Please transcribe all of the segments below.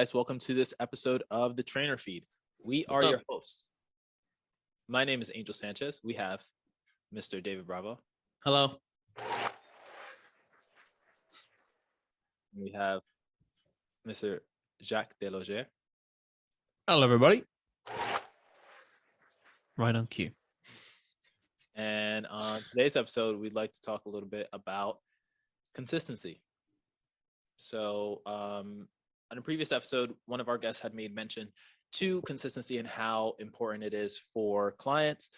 guys. Welcome to this episode of the Trainer Feed. We What's are up? your hosts. My name is Angel Sanchez. We have Mr. David Bravo. Hello. We have Mr. Jacques Deloger. Hello, everybody. Right on cue. And on today's episode, we'd like to talk a little bit about consistency. So on a previous episode, one of our guests had made mention to consistency and how important it is for clients.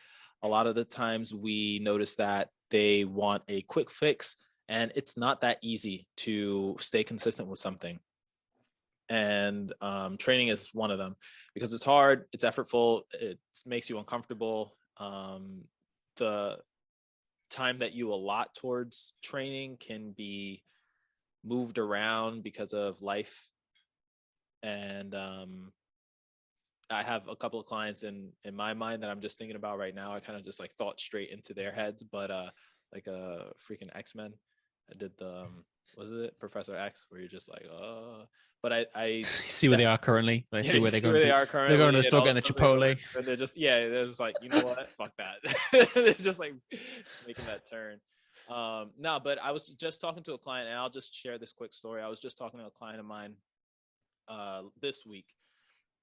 A lot of the times we notice that they want a quick fix, and it's not that easy to stay consistent with something. And training is one of them because it's hard, it's effortful, it makes you uncomfortable. The time that you allot towards training can be moved around because of life. And I have a couple of clients in my mind that I'm just thinking about right now. I kind of just like thought straight into their heads, but like a freaking X-Men. I did the was it Professor X, where you're just like, but I see where they are currently. They see where they're going. They are currently. They're going to the store getting the Chipotle. And they're just they're just like, you know what, fuck that. They're just like making that turn. No, but I was just talking to a client, and I'll just share this quick story. I was just talking to a client of mine this week,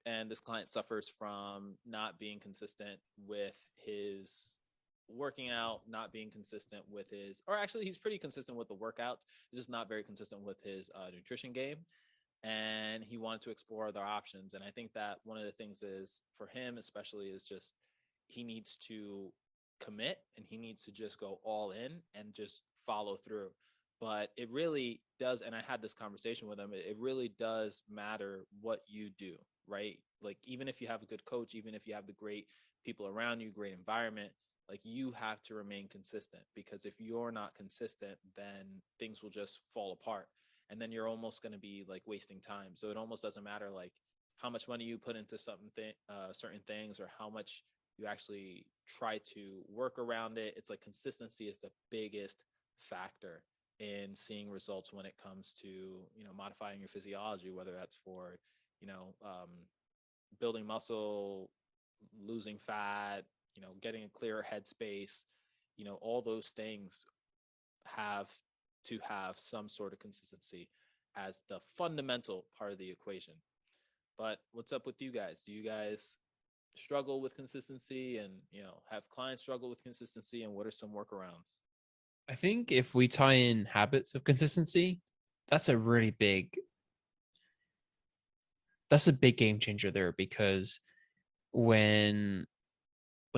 and this client suffers from not being consistent with his working out, not being consistent with his, or actually he's pretty consistent with the workouts. He's just not very consistent with his nutrition game. And he wanted to explore other options. And I think that one of the things is for him, especially, is just he needs to commit and he needs to just go all in and just follow through. But it really does. And I had this conversation with him. It really does matter what you do, right? Like, even if you have a good coach, even if you have the great people around you, great environment, like, you have to remain consistent, because if you're not consistent, then things will just fall apart. And then you're almost going to be like wasting time. So it almost doesn't matter like how much money you put into certain things, or how much you actually try to work around it. It's like consistency is the biggest factor in seeing results when it comes to, modifying your physiology, whether that's for, building muscle, losing fat, getting a clearer headspace, all those things have to have some sort of consistency as the fundamental part of the equation. But what's up with you guys? Do you guys struggle with consistency, and have clients struggle with consistency, and what are some workarounds? I think if we tie in habits of consistency, that's a big game changer there, because when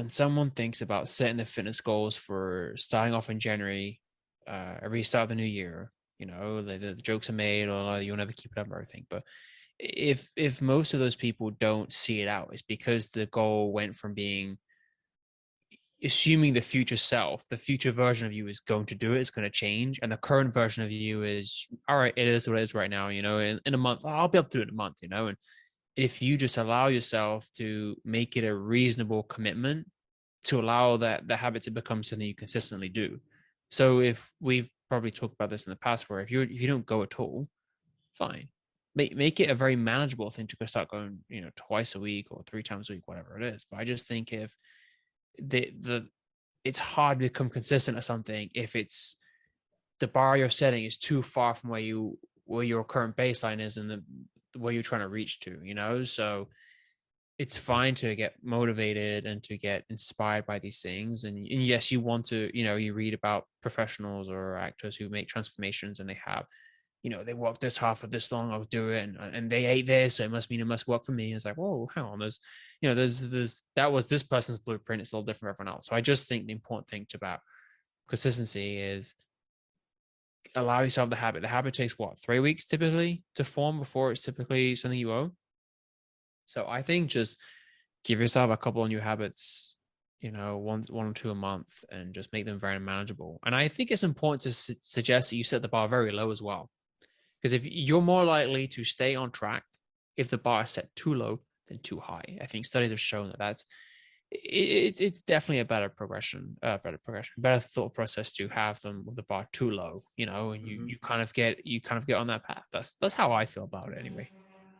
someone thinks about setting their fitness goals for starting off in January, every start of the new year, the jokes are made, or you'll never keep it up and everything. But if most of those people don't see it out, it's because the goal went from being assuming the future self, the future version of you is going to do it, it's going to change. And the current version of you is, all right, it is what it is right now, in a month, I'll be able to do it in a month, and if you just allow yourself to make it a reasonable commitment to allow the habit to become something you consistently do. So if we've probably talked about this in the past, where if you don't go at all, fine. Make it a very manageable thing to go start going, twice a week or 3 times a week, whatever it is. But I just think if it's hard to become consistent at something if it's the bar you're setting is too far from where your current baseline is and where you're trying to reach to, so it's fine to get motivated and to get inspired by these things. And yes, you want to, you read about professionals or actors who make transformations, and they have, they worked this hard for this long, I'll do it. And they ate this, so it must mean it must work for me. It's like, whoa, hang on. There's that was this person's blueprint. It's a little different for everyone else. So I just think the important thing about consistency is allow yourself the habit. The habit takes 3 weeks typically to form before it's typically something you own. So I think just give yourself a couple of new habits, one or two a month, and just make them very manageable. And I think it's important to suggest that you set the bar very low as well. Because if you're more likely to stay on track if the bar is set too low than too high. I think studies have shown that it's definitely a better thought process to have them with the bar too low, and you kind of get on that path. That's how I feel about it anyway.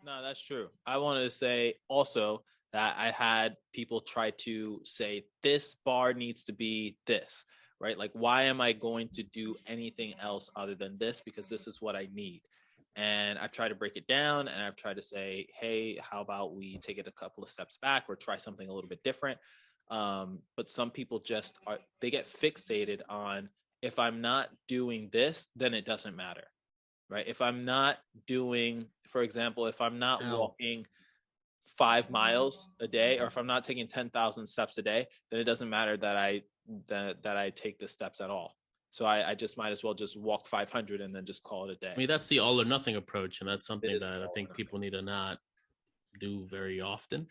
No, that's true. I wanted to say also that I had people try to say this bar needs to be this, right? Like, why am I going to do anything else other than this? Because this is what I need. And I've tried to break it down and I've tried to say, hey, how about we take it a couple of steps back or try something a little bit different? But some people just are, they get fixated on if I'm not doing this, then it doesn't matter, right? If I'm not doing, for example, if I'm not walking 5 miles a day, or if I'm not taking 10,000 steps a day, then it doesn't matter that I take the steps at all. So I just might as well just walk 500 and then just call it a day. I mean, that's the all or nothing approach, and that's something that I think people need to not do very often,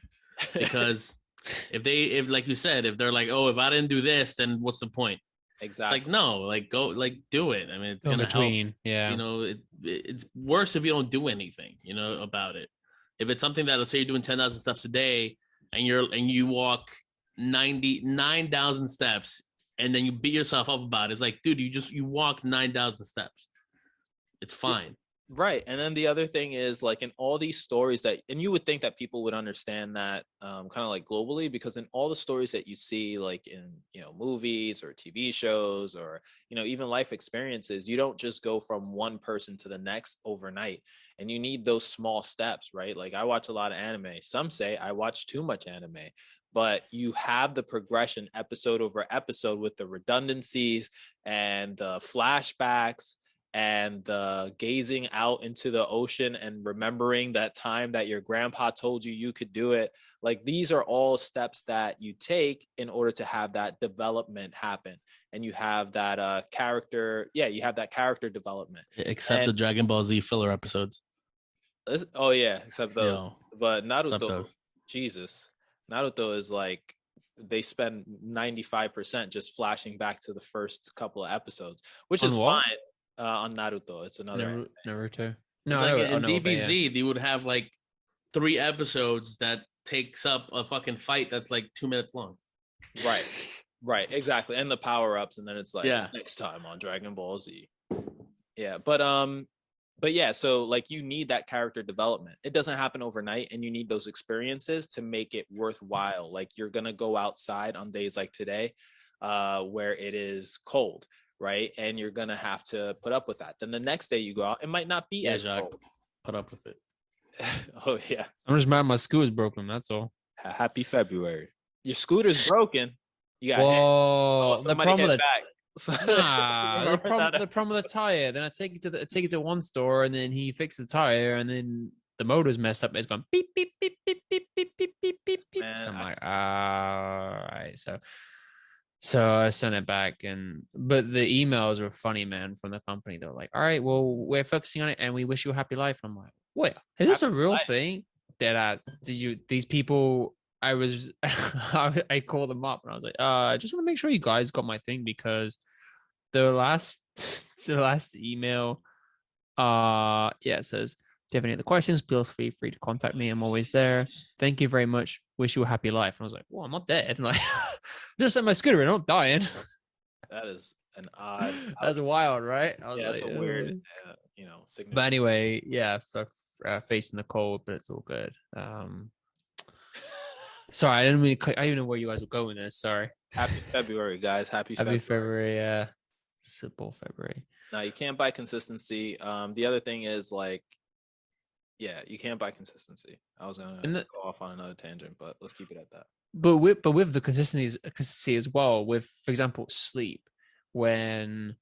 because if like you said, if they're like, oh, if I didn't do this, then what's the point? Exactly. Like, no, like go, like do it. I mean, it's gonna help. Yeah. You know, it's worse if you don't do anything, you know, about it. If it's something that, let's say you're doing 10,000 steps a day and you walk 99,000 steps and then you beat yourself up about it, it's like, dude, you walk 9,000 steps. It's fine. Right. And then the other thing is, like, in all these stories that, and you would think that people would understand that kind of like globally, because in all the stories that you see, like in, you know, movies or TV shows or, you know, even life experiences, you don't just go from one person to the next overnight. And you need those small steps, right? Like, I watch a lot of anime. Some say I watch too much anime, but you have the progression episode over episode with the redundancies and the flashbacks and the gazing out into the ocean and remembering that time that your grandpa told you you could do it. Like, these are all steps that you take in order to have that development happen. And you have that character. Yeah, you have that character development. Except the Dragon Ball Z filler episodes. Oh, yeah, except those. Yo, but Naruto, Jesus. Naruto is like, they spend 95% just flashing back to the first couple of episodes, which is fine. On Naruto, it's another Naruto. No, like in DBZ, they would have like 3 episodes that takes up a fucking fight that's like 2 minutes long. Right, exactly. And the power-ups, and then it's like, next time on Dragon Ball Z. Yeah, but yeah, so like, you need that character development. It doesn't happen overnight, and you need those experiences to make it worthwhile. Like, you're gonna go outside on days like today, where it is cold, right? And you're gonna have to put up with that. Then the next day you go out, it might not be as cold. Put up with it. Oh yeah. I'm just mad my scooter's broken. That's all. Happy February. Your scooter's broken. You got the problem with the the problem with the tire. Then I take it to one store, and then he fixed the tire, and then the motor's messed up. It's gone beep beep beep beep beep beep beep beep beep beep. So I'm like, all right, so I sent it back, but the emails were funny, man, from the company. They're like, all right, well, we're focusing on it, and we wish you a happy life. And I'm like, wait, is this a real thing? These people? I was, I called them up and I was like, I just want to make sure you guys got my thing, because the last email, it says, if you have any other questions, please feel free to contact me. I'm always there. Thank you very much. Wish you a happy life. And I was like, well, I'm not dead. And like, just set my scooter and I'm not dying. That is an odd. That's wild, right? I was like, that's a weird, signature. But anyway, yeah. So facing the cold, but it's all good. Sorry, I didn't even know where you guys were going there. Sorry. Happy February, guys. Happy February. Yeah. Simple February. No, you can't buy consistency. The other thing is, like, yeah, you can't buy consistency. I was gonna go off on another tangent, but let's keep it at that. But with the consistency as well, with, for example, sleep, when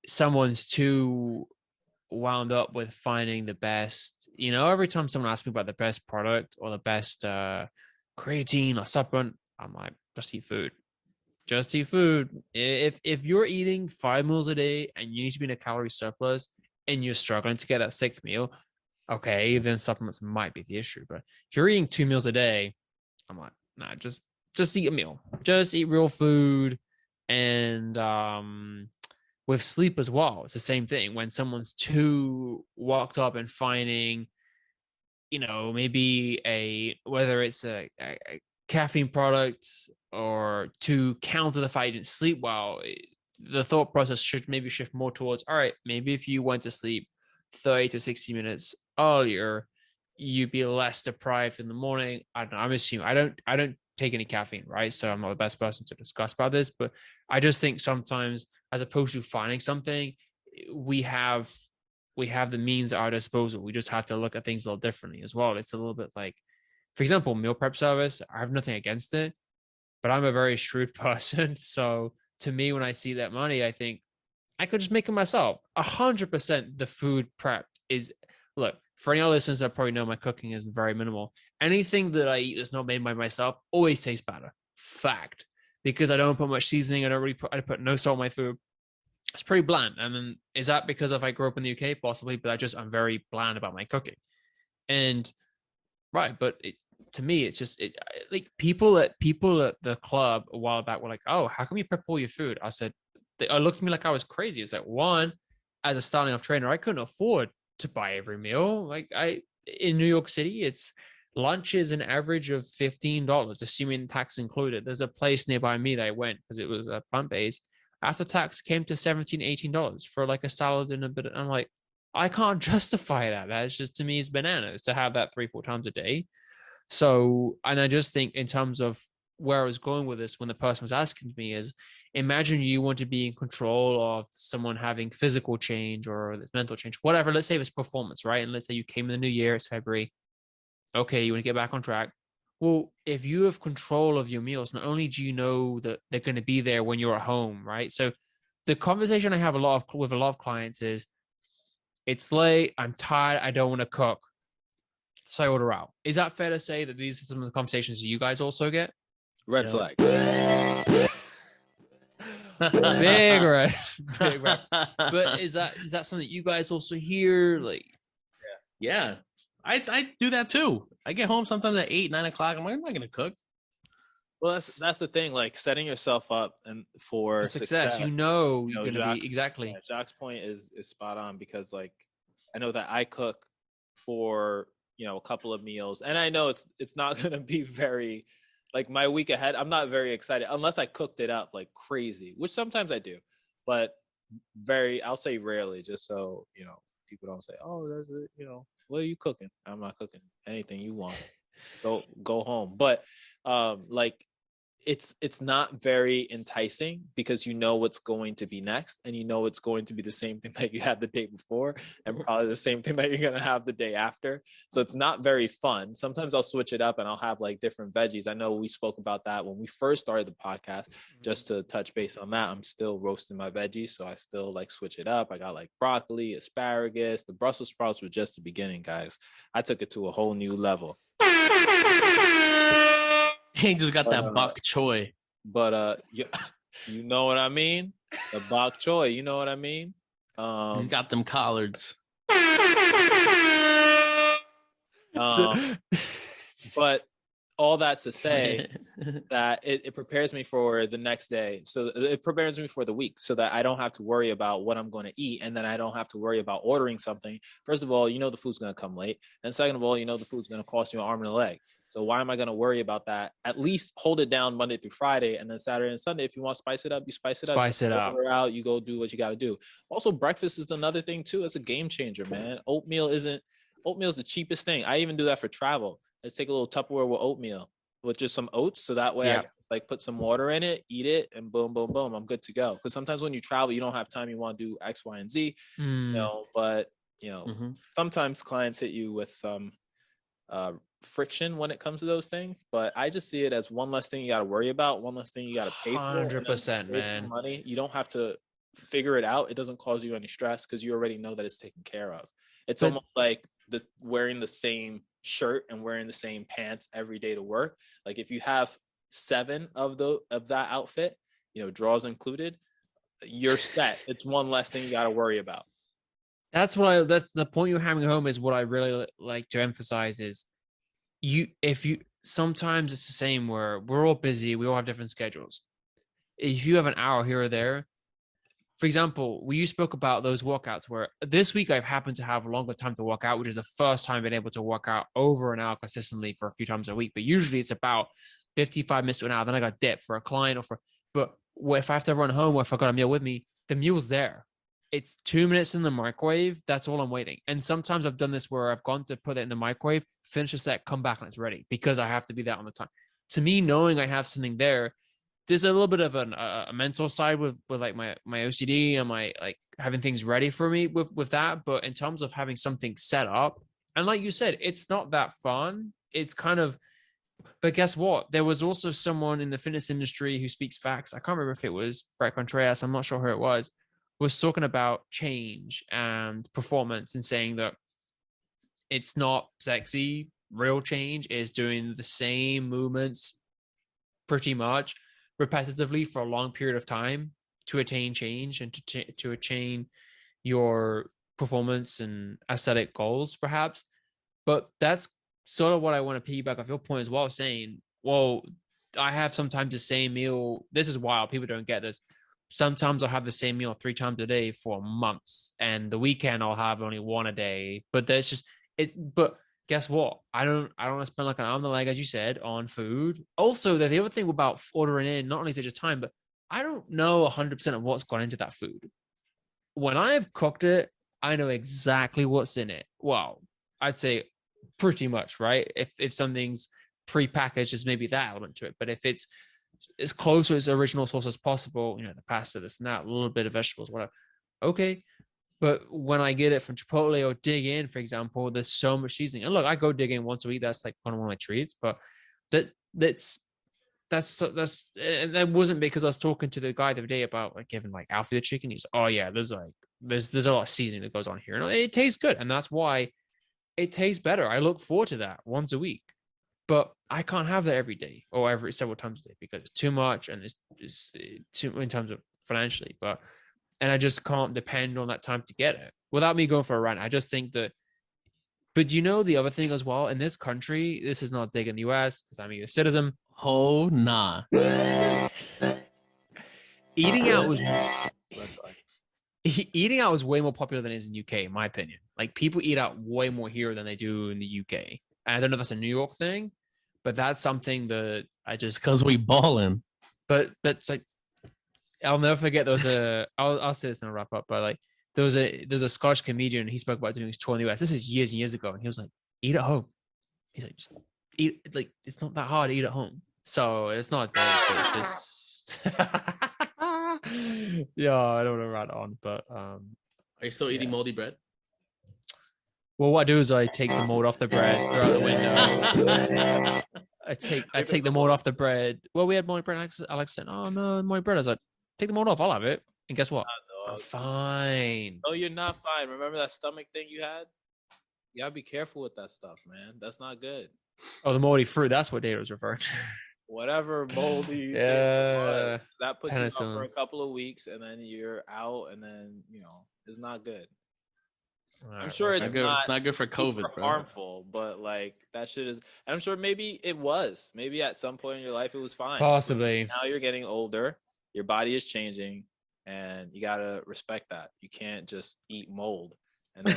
someone's too wound up with finding the best, every time someone asks me about the best product or the best creatine or supplement, I'm like, just eat food. Just eat food. If you're eating 5 meals a day and you need to be in a calorie surplus and you're struggling to get that 6th meal, okay, then supplements might be the issue. But if you're eating 2 meals a day, I'm like, nah, just eat a meal. Just eat real food. And with sleep as well, it's the same thing. When someone's too walked up and finding, maybe whether it's a caffeine product or to counter the fact you didn't sleep well, the thought process should maybe shift more towards, all right, maybe if you went to sleep 30 to 60 minutes earlier, you'd be less deprived in the morning. I don't know, I'm assuming I don't take any caffeine, right? So I'm not the best person to discuss about this, but I just think sometimes, as opposed to finding something, we have the means at our disposal. We just have to look at things a little differently as well. It's a little bit like, for example, meal prep service. I have nothing against it, but I'm a very shrewd person. So to me, when I see that money, I think I could just make it myself. 100% the food prep is, look, for any other listeners that probably know, my cooking is very minimal. Anything that I eat that's not made by myself always tastes better. Fact. Because I don't put much seasoning. I put no salt in my food. It's pretty bland. And then is that because if I grew up in the UK? Possibly, but I'm very bland about my cooking. And right, but to me, it's just like people at the club a while back were like, "Oh, how come you prep all your food?" I said, they looked at me like I was crazy. It's like, one, as a starting off trainer, I couldn't afford to buy every meal. Like in New York City, it's lunch is an average of $15, assuming tax included. There's a place nearby me that I went because it was plant-based. After tax, came to $17, $18 for like a salad and a bit. I'm like, I can't justify that. That's just, to me, it's bananas to have that 3-4 times a day. So, and I just think in terms of where I was going with this when the person was asking me is, imagine you want to be in control of someone having physical change or this mental change, whatever. Let's say it's performance, right? And let's say you came in the new year, it's February. Okay, you want to get back on track. Well, if you have control of your meals, not only do you know that they're going to be there when you're at home, right? So the conversation I have with a lot of clients is, it's late, I'm tired, I don't want to cook, so I order out. Is that fair to say that these are some of the conversations you guys also get? Red flag. Big red. But is that something that you guys also hear? Like, yeah. I do that too. I get home sometimes at 8, 9 o'clock. I'm like, I'm not gonna cook. Well, that's the thing. Like setting yourself up and for success. You're gonna be exactly. Yeah, Jacques' point is spot on, because like I know that I cook for a couple of meals, and I know it's not gonna be very, like, my week ahead. I'm not very excited unless I cooked it up like crazy, which sometimes I do, but I'll say rarely, just so people don't say, oh, that's it, what are you cooking? I'm not cooking anything you want. Go home. But like it's not very enticing, because what's going to be next, and it's going to be the same thing that you had the day before, and probably the same thing that you're going to have the day after. So it's not very fun. Sometimes I'll switch it up and I'll have like different veggies. I know we spoke about that when we first started the podcast. Just to touch base on that, I'm still roasting my veggies, so I still like switch it up. I got like broccoli, asparagus. The Brussels sprouts were just the beginning, guys. I took it to a whole new level. He just got that bok choy. But you know what I mean? The bok choy, you know what I mean? He's got them collards. But all that's to say that it prepares me for the next day. So it prepares me for the week, so that I don't have to worry about what I'm going to eat. And then I don't have to worry about ordering something. First of all, the food's going to come late. And second of all, the food's going to cost you an arm and a leg. So why am I going to worry about that? At least hold it down Monday through Friday, and then Saturday and Sunday, if you want to spice it up, you spice it up. Spice it up. Out, you go do what you got to do. Also, breakfast is another thing too. It's a game changer, man. Oatmeal is the cheapest thing. I even do that for travel. Let's take a little Tupperware with oatmeal with just some oats, so that way I like put some water in it, eat it, and boom, boom, boom, I'm good to go. Because sometimes when you travel, you don't have time. You want to do X, Y, and Z. But sometimes clients hit you with some friction when it comes to those things, but I just see it as one less thing you got to worry about, one less thing you got to pay for. 100%, man. Money, you don't have to figure it out. It doesn't cause you any stress, because you already know that it's taken care of. It's almost like wearing the same shirt and wearing the same pants every day to work. Like if you have 7 of that outfit, drawers included, you're set. It's one less thing you got to worry about. That's the point you're hammering home, is what I really like to emphasize is, sometimes it's the same, where we're all busy, we all have different schedules. If you have an hour here or there, for example, you spoke about those workouts, where this week I've happened to have a longer time to work out, which is the first time I've been able to work out over an hour consistently for a few times a week. But usually it's about 55 minutes to an hour. Then I got dip for a client, but if I have to run home, or if I got a meal with me, the meal's there. it's 2 minutes in the microwave. That's all I'm waiting. And sometimes I've done this where I've gone to put it in the microwave, finish a set, come back and it's ready because I have to be there on the time. To me, knowing I have something there, there's a little bit of a mental side with like my OCD and my like having things ready for me with that. But in terms of having something set up, and like you said, it's not that fun. It's kind of, but guess what? There was also someone in the fitness industry who speaks facts. I can't remember if it was Brett Contreras. I'm not sure who it was talking about change and performance and saying that it's not sexy. Real change is doing the same movements pretty much repetitively for a long period of time to attain change and to attain your performance and aesthetic goals, perhaps. But that's sort of what I want to piggyback off your point as well, saying, well, I have sometimes the same meal. This is wild. People don't get this. Sometimes I'll have the same meal 3 times a day for months, and the weekend I'll have only 1 a day. But there's just but guess what? I don't want to spend like an arm and a leg, as you said, on food. Also, the other thing about ordering in, not only is it just time, but I don't know 100% of what's gone into that food. When I've cooked it, I know exactly what's in it. Well, I'd say pretty much, right? If something's pre-packaged, there's maybe that element to it. But if it's as close to its original source as possible, the pasta, this and that, a little bit of vegetables, whatever. Okay. But when I get it from Chipotle or Dig In, for example, there's so much seasoning. And look, I go Dig In once a week. That's like one of my treats. But that's and that wasn't because I was talking to the guy the other day about like giving like Alfie the chicken. He's oh yeah, there's a lot of seasoning that goes on here, and it tastes good, and that's why it tastes better. I look forward to that once a week. But I can't have that every day or every several times a day because it's too much and it's too in terms of financially. And I just can't depend on that time to get it. Without me going for a rant, I just think that. But the other thing as well, in this country, this is not digging the US because I'm a US citizen. Oh nah. Eating out was way more popular than it is in UK, in my opinion. Like people eat out way more here than they do in the UK. And I don't know if that's a New York thing, but that's something that I just because we balling. But that's like I'll never forget. There was I'll say this in a wrap up, but like there's a Scottish comedian. He spoke about doing his tour in the US. This is years and years ago, and he was like, "Eat at home." He's like, "Just eat. Like it's not that hard to eat at home." So it's not. It's just yeah. I don't want to rant on, but are you still eating moldy bread? Well, what I do is I take the mold off the bread, throw out the window. I take the mold off the bread. Well, we had moldy bread. Alex said, "Oh no, moldy bread." I was like, "Take the mold off. I'll have it." And guess what? I'm fine. No, you're not fine. Remember that stomach thing you had? You gotta be careful with that stuff, man. That's not good. Oh, the moldy fruit. That's what Data was referring to. Whatever moldy yeah, that puts you out for a couple of weeks, and then you're out, and then it's not good. I'm sure it's not good for COVID, bro. Harmful, but like that shit is. And I'm sure maybe it was. Maybe at some point in your life it was fine. Possibly. Now you're getting older. Your body is changing, and you gotta respect that. You can't just eat mold. And then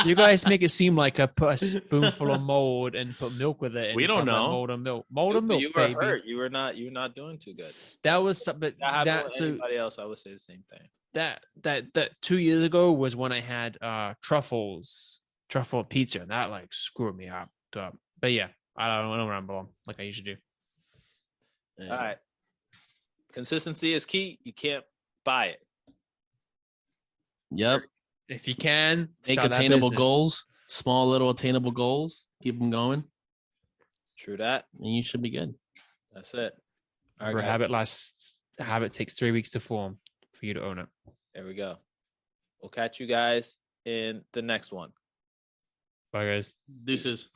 you guys make it seem like I put a spoonful of mold and put milk with it. And we don't know. Mold and milk. Mold and milk, you were hurt. You were not doing too good. That was something. Anybody else, I would say the same thing. That 2 years ago was when I had truffle pizza, and that like screwed me up. But yeah, I don't ramble like I usually do. All right, consistency is key. You can't buy it. Yep. If you can make attainable goals, small little attainable goals, keep them going. True that, and you should be good. That's it. All right, habit takes 3 weeks to form. For you to own it. There we go. We'll catch you guys in the next one. Bye, guys. Deuces.